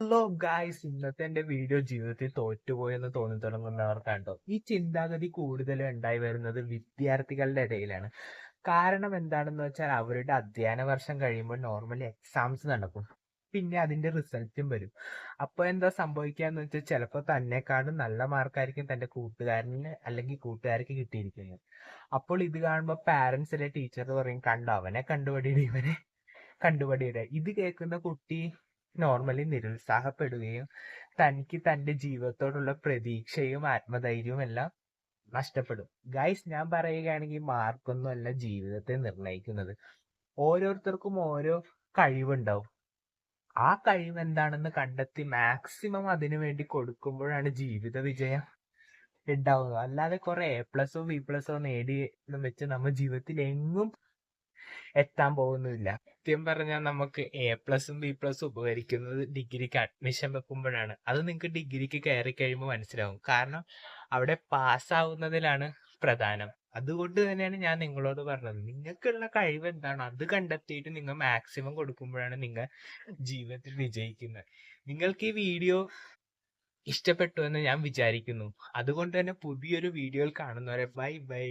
Hello guys, ഇന്നത്തെ എന്റെ video ജീവിതത്തിൽ തോറ്റുപോയെന്ന് തോന്നി തുടങ്ങുന്നവർക്കാണ്ടോ ഈ ചിന്താഗതി കൂടുതലും ഉണ്ടായി വരുന്നത് വിദ്യാർത്ഥികളുടെ ഇടയിലാണ്. കാരണം എന്താണെന്ന് വെച്ചാൽ അവരുടെ അധ്യയന വർഷം കഴിയുമ്പോൾ നോർമലി എക്സാംസ് നടക്കും. പിന്നെ അതിന്റെ റിസൾട്ടും വരും. അപ്പോൾ എന്താ സംഭവിക്കാന്ന് വെച്ചാൽ ചിലപ്പോൾ തന്നെക്കാളും നല്ല മാർക്കായിരിക്കും തന്റെ കൂട്ടുകാരന് അല്ലെങ്കിൽ കൂട്ടുകാർക്ക് കിട്ടിയിരിക്കുന്നത്. അപ്പോൾ ഇത് കാണുമ്പോൾ പാരന്റ്സ് അല്ലെ ടീച്ചർ പറയും, കണ്ടോ അവനെ കണ്ടുപടിയുടെ ഇവനെ കണ്ടുപടിയുടെ. ഇത് കേൾക്കുന്ന കുട്ടി നോർമലി നിരുത്സാഹപ്പെടുകയും തനിക്ക് തന്റെ ജീവിതത്തോടുള്ള പ്രതീക്ഷയും ആത്മധൈര്യവും എല്ലാം നഷ്ടപ്പെടും. ഗൈസ്, ഞാൻ പറയുകയാണെങ്കിൽ മാർക്കൊന്നും അല്ല ജീവിതത്തെ നിർണ്ണയിക്കുന്നത്. ഓരോരുത്തർക്കും ഓരോ കഴിവുണ്ടാവും. ആ കഴിവ് എന്താണെന്ന് കണ്ടെത്തി മാക്സിമം അതിനു വേണ്ടി കൊടുക്കുമ്പോഴാണ് ജീവിത വിജയം ഉണ്ടാവുന്നത്. അല്ലാതെ കുറെ A+ഉം B+ഉം നേടി എന്ന് വെച്ച് നമ്മൾ ജീവിതത്തിൽ എങ്ങും എത്താൻ പോകുന്നില്ല. സത്യം പറഞ്ഞാൽ നമുക്ക് A+ഉം B+ഉം ഉപകരിക്കുന്നത് ഡിഗ്രിക്ക് അഡ്മിഷൻ വെക്കുമ്പോഴാണ്. അത് നിങ്ങൾക്ക് ഡിഗ്രിക്ക് കയറി കഴിയുമ്പോൾ മനസ്സിലാവും. കാരണം അവിടെ പാസ്സാവുന്നതിലാണ് പ്രധാനം. അതുകൊണ്ട് തന്നെയാണ് ഞാൻ നിങ്ങളോട് പറഞ്ഞത്, നിങ്ങൾക്കുള്ള കഴിവ് എന്താണോ അത് കണ്ടെത്തിയിട്ട് നിങ്ങൾ മാക്സിമം കൊടുക്കുമ്പോഴാണ് നിങ്ങൾ ജീവിതത്തിൽ വിജയിക്കുന്നത്. നിങ്ങൾക്ക് ഈ വീഡിയോ ഇഷ്ടപ്പെട്ടു എന്ന് ഞാൻ വിചാരിക്കുന്നു. അതുകൊണ്ട് തന്നെ പുതിയൊരു വീഡിയോയിൽ കാണുന്നവരെ ബൈ ബൈ.